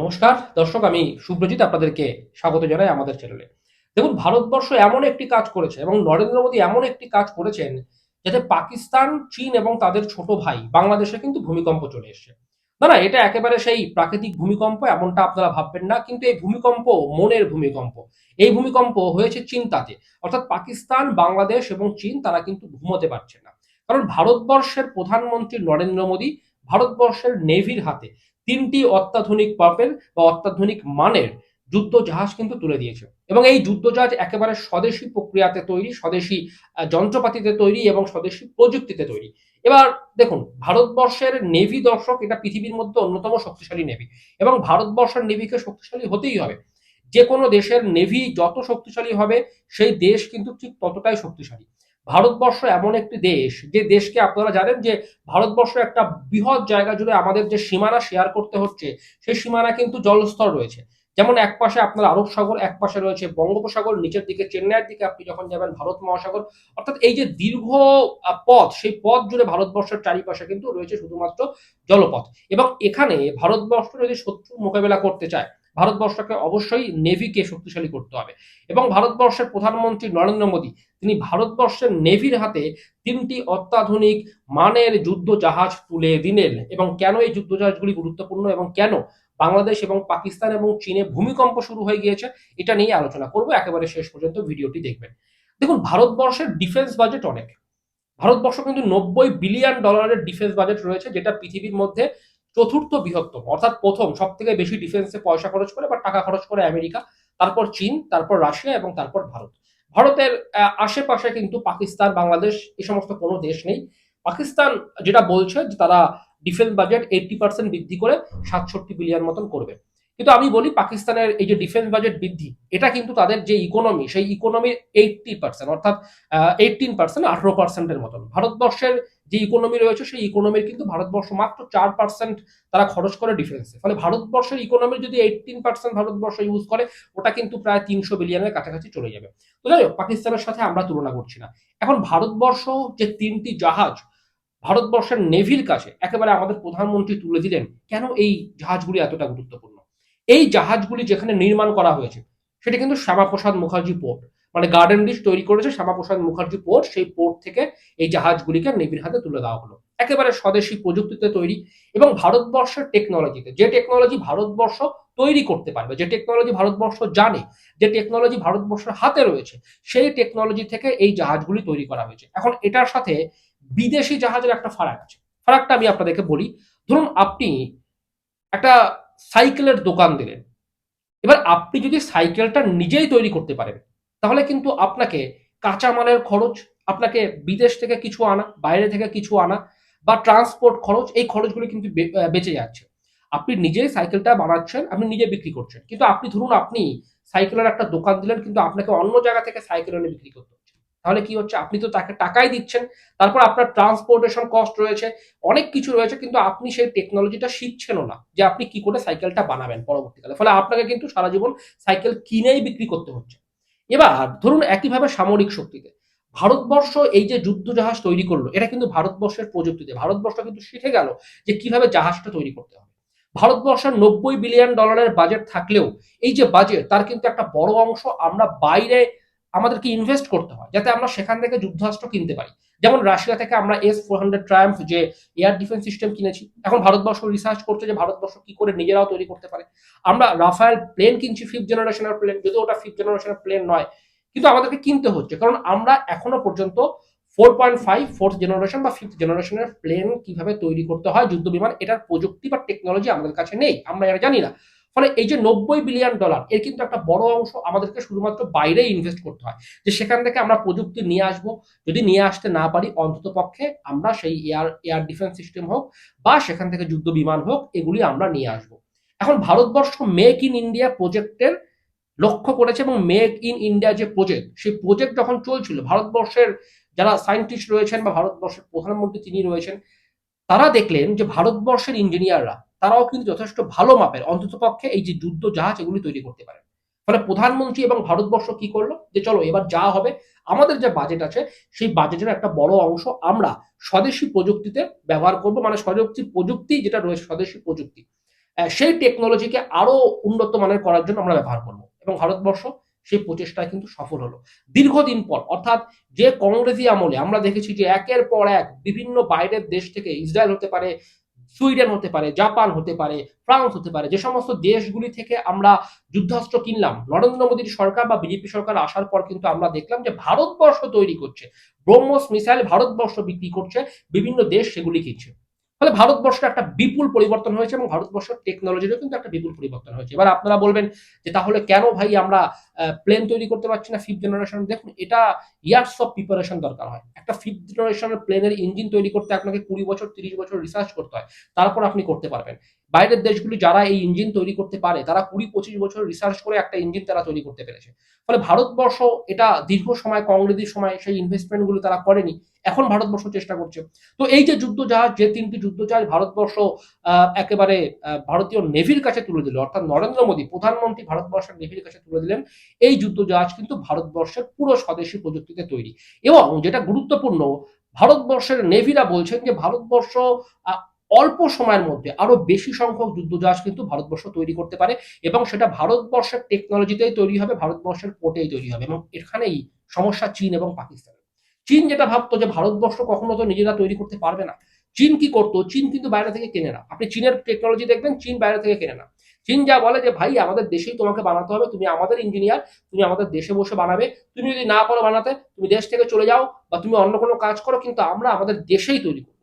নমস্কার দর্শক, আমি শুভ্রজিৎ আপনাদেরকে স্বাগত জানাই আমাদের চ্যানেলে। দেখুন, ভারতবর্ষ এমন একটি কাজ করেছে এবং নরেন্দ্র মোদী এমন একটি কাজ করেছেন যাতে পাকিস্তান, চীন এবং তাদের ছোট ভাই বাংলাদেশে কিন্তু ভূমিকম্প চলে এসেছে। না, এটা একেবারে সেই প্রাকৃতিক ভূমিকম্প এমনটা আপনারা ভাববেন না, কিন্তু এই ভূমিকম্প মনের ভূমিকম্প। এই ভূমিকম্প হয়েছে চিন্তাতে, অর্থাৎ পাকিস্তান, বাংলাদেশ এবং চীন তারা কিন্তু ঘুমোতে পারছে না। কারণ ভারতবর্ষের প্রধানমন্ত্রী নরেন্দ্র মোদী ভারতবর্ষের নেভির হাতে তিনটি অত্যাধুনিক পাপের বা অত্যাধুনিক মানের যুদ্ধ জাহাজ কিন্তু তুলে দিয়েছে, এবং এই যুদ্ধ জাহাজ একেবারে স্বদেশী প্রক্রিয়াতে তৈরি, স্বদেশী যন্ত্রপাতিতে তৈরি এবং স্বদেশী প্রযুক্তিতে তৈরি। এবার দেখুন, ভারতবর্ষের নেভি দর্শক এটা পৃথিবীর মধ্যে অন্যতম শক্তিশালী নেভি, এবং ভারতবর্ষের নেভিকে শক্তিশালী হতেই হবে। যে কোনো দেশের নেভি যত শক্তিশালী হবে সেই দেশ কিন্তু ঠিক ততটাই শক্তিশালী। ভারতবর্ষ এমন একটি দেশ, যে দেশকে আপনারা জানেন যে ভারতবর্ষ একটা বৃহৎ জায়গা জুড়ে আমাদের যে সীমানা শেয়ার করতে হচ্ছে, সেই সীমানা কিন্তু জলস্তর রয়েছে। যেমন এক পাশে আপনার আরব সাগর, এক পাশে রয়েছে বঙ্গোপসাগর, নিচের দিকে চেন্নাইয়ের দিকে আপনি যখন যাবেন ভারত মহাসাগর। অর্থাৎ এই যে দীর্ঘ পথ, সেই পথ জুড়ে ভারতবর্ষের চারিপাশে কিন্তু রয়েছে শুধুমাত্র জলপথ। এবং এখানে ভারতবর্ষ যদি শত্রু মোকাবেলা করতে চায়, ভারতবর্ষকে অবশ্যই নেভিকে শক্তিশালী করতে হবে। এবং ভারতবর্ষের প্রধানমন্ত্রী নরেন্দ্র মোদী তিনি ভারতবর্ষের নেভির হাতে তিনটি অত্যাধুনিক মানের যুদ্ধ জাহাজ তুলে দিলেন। এবং কেন এই যুদ্ধ জাহাজগুলি গুরুত্বপূর্ণ এবং কেন বাংলাদেশ এবং পাকিস্তান এবং চীনে ভূমিকম্প শুরু হয়ে গিয়েছে, এটা নিয়ে আলোচনা করব। একেবারে শেষ পর্যন্ত ভিডিওটি দেখবেন। দেখুন, ভারতবর্ষের ডিফেন্স বাজেট অনেক। ভারতবর্ষ কিন্তু $90 বিলিয়ন ডিফেন্স বাজেট রয়েছে, যেটা পৃথিবীর মধ্যে চতুর্থ বৃহত্তম, অর্থাৎ প্রথম সব থেকে বেশি ডিফেন্সে পয়সা খরচ করে বা টাকা খরচ করে আমেরিকা, তারপর চীন, তারপর রাশিয়া এবং তারপর ভারত। ভারতের আশেপাশে কিন্তু পাকিস্তান, বাংলাদেশ এই সমস্ত কোনো দেশ নেই। পাকিস্তান যেটা বলছে যে তারা ডিফেন্স বাজেট 80% বৃদ্ধি করে 67 বিলিয়ন মতন করবে। কিন্তু আমি বলি, পাকিস্তানের এই যে ডিফেন্স বাজেট বৃদ্ধি, এটা কিন্তু তাদের যে ইকোনমি, সেই ইকোনমির 80%, অর্থাৎ 18%, 18%-এর মতন। ভারতবর্ষের যে ইকোনমি রয়েছে, সেই ইকোনমির কিন্তু ভারতবর্ষ মাত্র 4% তারা খরচ করে ডিফেন্সে। ফলে ভারতবর্ষের ইকোনমির যদি 18% ভারতবর্ষ ইউজ করে, ওটা কিন্তু প্রায় 300 বিলিয়নের কাছাকাছি চলে যাবে। তো যাই হোক, পাকিস্তানের সাথে আমরা তুলনা করছি না। এখন ভারতবর্ষ যে তিনটি জাহাজ ভারতবর্ষের নেভির কাছে একেবারে আমাদের প্রধানমন্ত্রী তুলে দিলেন, কেন এই জাহাজগুলি এতটা গুরুত্বপূর্ণ? এই জাহাজগুলি যেখানে নির্মাণ করা হয়েছে, সেটা কিন্তু শ্যামাপ্রসাদ মুখার্জি পোর্ট, মানে গার্ডেন রিচ তৈরি করেছে শ্যামাপ্রসাদ মুখার্জি পোর্ট। সেই পোর্ট থেকে এই জাহাজগুলিকে নেভির হাতে তুলে দেওয়া হলো, একেবারে স্বদেশী প্রযুক্তিতে তৈরি। এবং ভারতবর্ষের টেকনোলজিতে, যে টেকনোলজি ভারতবর্ষ তৈরি করতে পারবে, যে টেকনোলজি ভারতবর্ষ জানে, যে টেকনোলজি ভারতবর্ষের হাতে রয়েছে, সেই টেকনোলজি থেকে এই জাহাজগুলি তৈরি করা হয়েছে। এখন এটার সাথে বিদেশি জাহাজের একটা ফারাক আছে। ফারাকটা আমি আপনাদেরকে বলি। ধরুন, আপনি একটা সাইকেলের দোকান দিলেন। এবার আপনি যদি সাইকেলটা নিজেই তৈরি করতে পারেন, তাহলে কিন্তু আপনাকে কাঁচামালের খরচ, আপনাকে বিদেশ থেকে কিছু আনা, বাইরে থেকে কিছু আনা, বা ট্রান্সপোর্ট খরচ, এই খরচগুলো কিন্তু বেঁচে যাচ্ছে। আপনি নিজেই সাইকেলটা বানাচ্ছেন, আপনি নিজে বিক্রি করছেন। কিন্তু আপনি ধরুন, আপনি সাইকেলের একটা দোকান দিলেন, কিন্তু আপনাকে অন্য জায়গা থেকে সাইকেল এনে বিক্রি করতে হচ্ছে। তাহলে কি হচ্ছে? আপনি তো তাকে টাকাই দিচ্ছেন। তারপর আপনার ট্রান্সপোর্টেশন কস্ট রয়েছে, অনেক কিছু রয়েছে, কিন্তু আপনি সেই টেকনোলজিটা শিখছেনও না যে আপনি কি করে সাইকেলটা বানাবেন পরবর্তীকালে। ফলে আপনাকে কিন্তু সারা জীবন সাইকেল কিনেই বিক্রি করতে হচ্ছে। এবার ধরুন, একইভাবে সামরিক শক্তিতে ভারতবর্ষ এই যে যুদ্ধ জাহাজ তৈরি করলো, এটা কিন্তু ভারতবর্ষের প্রযুক্তিতে ভারতবর্ষ কিন্তু শিখে গেল যে কিভাবে জাহাজটা তৈরি করতে হবে। ভারতবর্ষের $90 বিলিয়ন বাজেট থাকলেও, এই যে বাজেট, তার কিন্তু একটা বড় অংশ আমরা বাইরে আমাদেরকে ইনভেস্ট করতে হয়, যাতে আমরা সেখান থেকে যুদ্ধাস্ত্র কিনতে পারি। যেমন রাশিয়া থেকে আমরা S-400 ট্রায়াম্ফ যে এয়ার ডিফেন্স সিস্টেম কিনেছি। এখন ভারতবর্ষ রিসার্চ করছে যে ভারতবর্ষ কি করে নিজেরাও তৈরি করতে পারে। আমরা রাফায়েল প্লেন কিনছি, 5th জেনারেশনের প্লেন, যদিও ওটা 5th জেনারেশনের প্লেন নয়, কিন্তু আমাদেরকে কিনতে হচ্ছে, কারণ আমরা এখনো পর্যন্ত 4.5 ফোর্থ জেনারেশন বা 5th জেনারেশনের প্লেন কিভাবে তৈরি করতে হয়, যুদ্ধ বিমান, এটার প্রযুক্তি বা টেকনোলজি আমাদের কাছে নেই, আমরা এটা জানি না। ফলে এই যে $90 বিলিয়ন, এর কিন্তু একটা বড় অংশ আমাদেরকে শুধুমাত্র বাইরে ইনভেস্ট করতে হয়, যে সেখান থেকে আমরা প্রযুক্তি নিয়ে আসবো। যদি নিয়ে আসতে না পারি, অন্তত পক্ষে আমরা সেই এয়ার ডিফেন্স সিস্টেম হোক বা সেখান থেকে যুদ্ধ বিমান হোক, এগুলি আমরা নিয়ে আসবো। এখন ভারতবর্ষ মেক ইন ইন্ডিয়া প্রজেক্টের লক্ষ্য করেছে, এবং মেক ইন ইন্ডিয়া যে প্রজেক্ট, সেই প্রজেক্ট যখন চলছিল, ভারতবর্ষের যারা সায়েন্টিস্ট রয়েছেন বা ভারতবর্ষের প্রধানমন্ত্রী তিনি রয়েছেন, তারা দেখলেন যে ভারতবর্ষের ইঞ্জিনিয়াররা তারাও কিন্তু যথেষ্ট ভালো মাপের, অন্ততপক্ষে এই যে যুদ্ধ জাহাজ, এগুলি তৈরি করতে পারে। ফলে প্রধানমন্ত্রী এবং ভারতবর্ষ কি করলো, যে চলো এবার যা হবে, আমাদের যে বাজেট আছে, সেই বাজেটের একটা বড় অংশ আমরা স্বদেশী প্রযুক্তিতে ব্যবহার করব, মানে স্বদেশী প্রযুক্তি যেটা রয়েছে, স্বদেশী প্রযুক্তি। সেই টেকনোলজিকে আরো উন্নত মানের করার জন্য আমরা ব্যবহার করব, এবং ভারতবর্ষ সেই প্রচেষ্টায় কিন্তু সফল হলো দীর্ঘদিন পর। অর্থাৎ যে কংগ্রেসি আমলে আমরা দেখেছি যে একের পর এক বিভিন্ন বাইরের দেশ থেকে, ইসরায়েল হতে পারে, সুইডেন হতে পারে, জাপান হতে পারে, ফ্রান্স হতে পারে, যে সমস্ত দেশগুলি থেকে আমরা যুদ্ধাস্ত্র কিনলাম, নরেন্দ্র মোদীর সরকার বা বিজেপি সরকার আসার পর কিন্তু আমরা দেখলাম যে ভারতবর্ষ তৈরি করছে ব্রহ্মোস মিসাইল, ভারতবর্ষ বিক্রি করছে, বিভিন্ন দেশ সেগুলি কিনছে। ফলে ভারতবর্ষের একটা বিপুল পরিবর্তন হয়েছে, এবং ভারতবর্ষের টেকনোলজিরও কিন্তু একটা বিপুল পরিবর্তন হয়েছে। এবার আপনারা বলবেন যে তাহলে কেন ভাই আমরা প্লেন তৈরি করতে পারছি না ফিফথ জেনারেশন? দেখুন, এটা ইয়ার্স অফ প্রিপারেশন দরকার হয়। একটা ফিফথ জেনারেশনের প্লেনের ইঞ্জিন তৈরি করতে আপনাকে 20 বছর 30 বছর রিসার্চ করতে হয়, তারপর আপনি করতে পারবেন। বাইরের দেশগুলি যারা এই ইঞ্জিন তৈরি করতে পারে, তারা 20-25 বছর রিসার্চ করে একটা ইঞ্জিন তারা তৈরি করতে পেরেছে। ফলে ভারতবর্ষ এটা দীর্ঘ সময়, কংগ্রেসের সময় সেই ইনভেস্টমেন্ট গুলো তারা করেনি, এখন ভারতবর্ষ চেষ্টা করছে। তো এই যে যুদ্ধ জাহাজ, যে 3টি যুদ্ধ জাহাজ ভারতবর্ষ একেবারে ভারতীয় নেভির কাছে তুলে দিল, অর্থাৎ নরেন্দ্র মোদী প্রধানমন্ত্রী ভারতবর্ষের নেভির কাছে তুলে দিলেন, এই যুদ্ধ জাহাজ কিন্তু ভারতবর্ষের পুরো স্বদেশী প্রযুক্তিতে তৈরি। এবং যেটা গুরুত্বপূর্ণ, ভারতবর্ষের নেভিরা বলছেন যে ভারতবর্ষ অল্প সময়ের মধ্যে আরো বেশি সংখ্যক যুদ্ধজাহাজ কিন্তু ভারতবর্ষ তৈরি করতে পারে, এবং সেটা ভারতবর্ষের টেকনোলজিতেই তৈরি হবে, ভারতবর্ষের পোর্টেই তৈরি হবে। এবং এখানেই সমস্যা চীন এবং পাকিস্তানের। চীন যেটা ভাবতো যে ভারতবর্ষ কখনো তো নিজেরা তৈরি করতে পারবে না, চীন কি করতো, চীন কিন্তু বাইরে থেকে কেনে না। আপনি চীনের টেকনোলজি দেখবেন, চীন বাইরে থেকে কেনে না। চীন যা বলে যে ভাই আমাদের দেশেই তোমাকে বানাতে হবে, তুমি আমাদের ইঞ্জিনিয়ার, তুমি আমাদের দেশে বসে বানাবে, তুমি যদি না পারো বানাতে তুমি দেশ থেকে চলে যাও, বা তুমি অন্য কোনো কাজ করো, কিন্তু আমরা আমাদের দেশেই তৈরি করবো।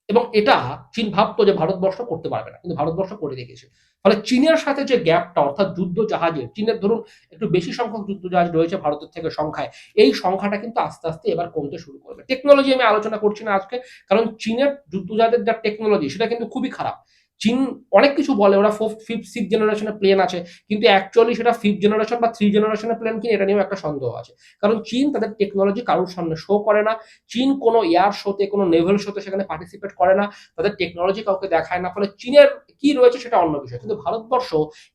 এবং এটা চীন ভাবতো যে ভারতবর্ষ করতে পারবে না, কিন্তু ভারতবর্ষ করে রেখেছে। ফলে চীনের সাথে যে গ্যাপটা, অর্থাৎ যুদ্ধ জাহাজের, চীনের ধরুন একটু বেশি সংখ্যক যুদ্ধ জাহাজ রয়েছে ভারতের থেকে সংখ্যায়, এই সংখ্যাটা কিন্তু আস্তে আস্তে এবার কমতে শুরু করবে। টেকনোলজি আমি আলোচনা করছি না আজকে, কারণ চীনের যুদ্ধ জাহাজের যা টেকনোলজি সেটা কিন্তু খুবই খারাপ। চীন অনেক কিছু বলে ওরা ফোর্থ ফিফথ সিক্স জেনারেশনের প্লেন আছে, কিন্তু অ্যাকচুয়ালি সেটা ফিফথ জেনারেশন বা 3 জেনারেশনের প্লেন কিনে, এটা নিয়েও একটা সন্দেহ আছে। কারণ চীন তাদের টেকনোলজি কারোর সামনে শো করে না, চীন কোনো এয়ার শোতে, কোনো নেভেল শোতে সেখানে পার্টিসিপেট করে না, তাদের টেকনোলজি কাউকে দেখায় না। ফলে চীনের কি রয়েছে সেটা অন্য বিষয়। কিন্তু ভারতবর্ষ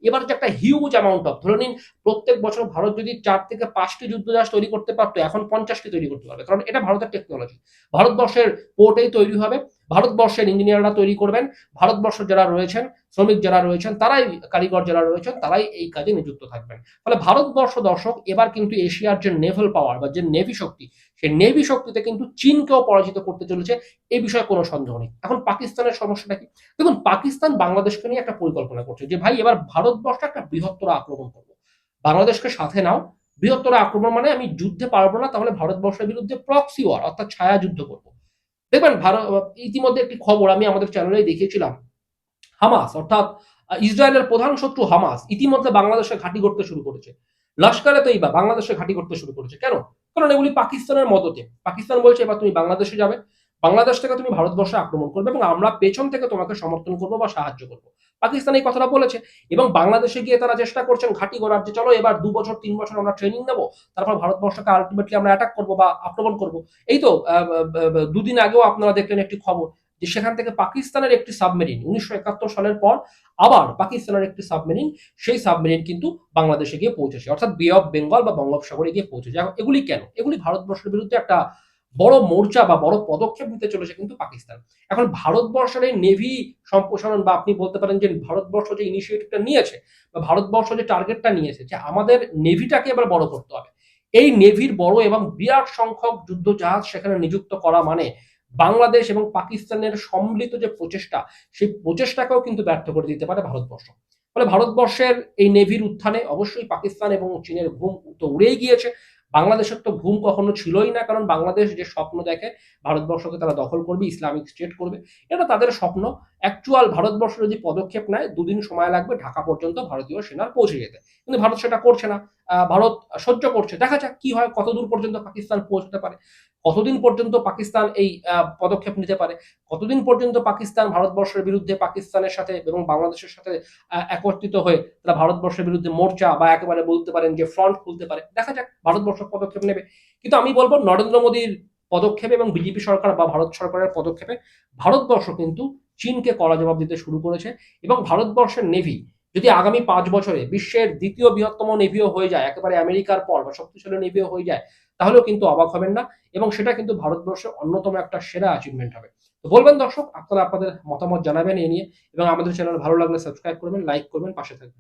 এবার যে একটা হিউজ অ্যামাউন্ট অফ, ধরে নিন প্রত্যেক বছর ভারত যদি 4 থেকে 5টি যুদ্ধজাহাজ তৈরি করতে পারতো, এখন 50টি তৈরি করতে পারবে, কারণ এটা ভারতের টেকনোলজি। ভারতবর্ষের পোর্টেই তৈরি হবে, ভারতবর্ষের ইঞ্জিনিয়াররা তৈরি করবেন, ভারতবর্ষ যারা রয়েছেন, শ্রমিক যারা রয়েছেন, তারাই, কারিগর যারা রয়েছেন, তারাই এই কাজে নিযুক্ত থাকবেন। ফলে ভারতবর্ষ দর্শক এবার কিন্তু এশিয়ার যে নেভাল পাওয়ার বা যে নেভি শক্তি, সেই নেভি শক্তিতে কিন্তু চীনকেও পরাজিত করতে চলেছে, এই বিষয়ে কোনো সন্দেহ নেই। এখন পাকিস্তানের সমস্যাটা কি? দেখুন, পাকিস্তান বাংলাদেশকে নিয়ে একটা পরিকল্পনা করছে যে ভাই এবার ভারতবর্ষ একটা বৃহত্তর আক্রমণ করবো, বাংলাদেশকে সাথে নাও। বৃহত্তর আক্রমণ মানে আমি যুদ্ধে পারবো না, তাহলে ভারতবর্ষের বিরুদ্ধে প্রক্সি ওয়ার, অর্থাৎ ছায়া যুদ্ধ করবো। দেখবেন ভারত, ইতিমধ্যে একটি খবর আমি আমাদের চ্যানেলে দেখিয়েছিলাম, হামাস অর্থাৎ ইসরায়েলের প্রধান শত্রু হামাস ইতিমধ্যে বাংলাদেশে ঘাঁটি করতে শুরু করেছে। লস্করে তৈবা বাংলাদেশে ঘাঁটি করতে শুরু করেছে। কেন? কারণ এগুলি পাকিস্তানের মদতে। পাকিস্তান বলছে এবার তুমি বাংলাদেশে যাবে, বাংলাদেশ থেকে তুমি ভারতবর্ষে আক্রমণ করবে, এবং আমরা পেছন থেকে তোমাকে সমর্থন করবো বা সাহায্য করবো। পাকিস্তান এই কথাটা বলেছে, এবং বাংলাদেশে গিয়ে তারা চেষ্টা করছেন ঘাঁটি করার, যে চলো এবার 2 বছর 3 বছর আমরা ট্রেনিং নেবো, তারপর ভারতবর্ষকে আলটিমেটলি আমরা অ্যাটাক করবো বা আক্রমণ করবো। এই তো দুদিন আগেও আপনারা দেখলেন একটি খবর, যে সেখান থেকে পাকিস্তানের একটি সাবমেরিন 1971 সালের পর আবার পাকিস্তানের একটি সাবমেরিন, সেই সাবমেরিন কিন্তু বাংলাদেশে গিয়ে পৌঁছেছে, অর্থাৎ বে অফ বেঙ্গল বা বঙ্গোপসাগরে গিয়ে পৌঁছেছে। এগুলি কেন? এগুলি ভারতবর্ষের বিরুদ্ধে একটা বড় মোর্চা বা বড় পদক্ষেপ নিতে চলেছে কিন্তু পাকিস্তান। এখন ভারতবর্ষের এই নেভি সম্প্রসারণ, বা আপনি বলতে পারেন যে ভারতবর্ষ যে ইনিশিয়েটিভটা নিয়েছে বা ভারতবর্ষ যে টার্গেটটা নিয়েছে, যে আমাদের নেভিটাকে এবার বড় করতে হবে, এই নেভির বড় এবং বিরাট সংখ্যক যুদ্ধ জাহাজ সেখানে নিযুক্ত করা মানে বাংলাদেশ এবং পাকিস্তানের সম্মিলিত যে প্রচেষ্টা, সেই প্রচেষ্টাকেও কিন্তু ব্যর্থ করে দিতে পারে ভারতবর্ষ। ফলে ভারতবর্ষের এই নেভির উত্থানে অবশ্যই পাকিস্তান এবং চীনের ঘুম তো উড়েই গিয়েছে। বাংলাদেশের তো ঘুম কখনো ছিলই না, কারণ বাংলাদেশ যে স্বপ্ন দেখে ভারতবর্ষকে তারা দখল করবে, ইসলামিক স্টেট করবে, এটা তাদের স্বপ্ন। অ্যাকচুয়াল ভারতবর্ষ যদি পদক্ষেপ নেয়, 2 দিন সময় লাগবে ঢাকা পর্যন্ত ভারতীয় সেনার পৌঁছে যেতে, কিন্তু ভারত সেটা করছে না। ভারত সহ্য করছে, দেখা যাক কি হয়, কতদূর পর্যন্ত পাকিস্তান পৌঁছতে পারে, কতদিন পর্যন্ত পাকিস্তান এই পদক্ষেপ নিতে পারে, কতদিন পর্যন্ত পাকিস্তান ভারতবর্ষের বিরুদ্ধে, পাকিস্তানের সাথে এবং বাংলাদেশের সাথে একত্রিত হয়ে তারা ভারতবর্ষের বিরুদ্ধে মোর্চা বা একেবারে বলতে পারেন যে ফ্রন্ট খুলতে পারে। দেখা যাক ভারতবর্ষ পদক্ষেপ নেবে। কিন্তু আমি বলবো নরেন্দ্র মোদীর পদক্ষেপে এবং বিজেপি সরকার বা ভারত সরকারের পদক্ষেপে ভারতবর্ষ কিন্তু চীনকে কড়া জবাব দিতে শুরু করেছে। এবং ভারতবর্ষের নেভি যদি আগামী 5 বছরে বিশ্বের দ্বিতীয় বৃহত্তম নেভিও হয়ে যায়, একেবারে আমেরিকার পর বা শক্তিশালী নেভিও হয়ে যায়, তাহলেও কিন্তু অবাক হবেন না, এবং সেটা কিন্তু ভারতবর্ষের অন্যতম একটা সেরা অ্যাচিভমেন্ট হবে। তো বলবেন দর্শক, আপনারা আপনাদের মতামত জানাবেন এই নিয়ে এবং আমাদের চ্যানেল ভালো লাগলে সাবস্ক্রাইব করবেন, লাইক করবেন, পাশে থাকবেন।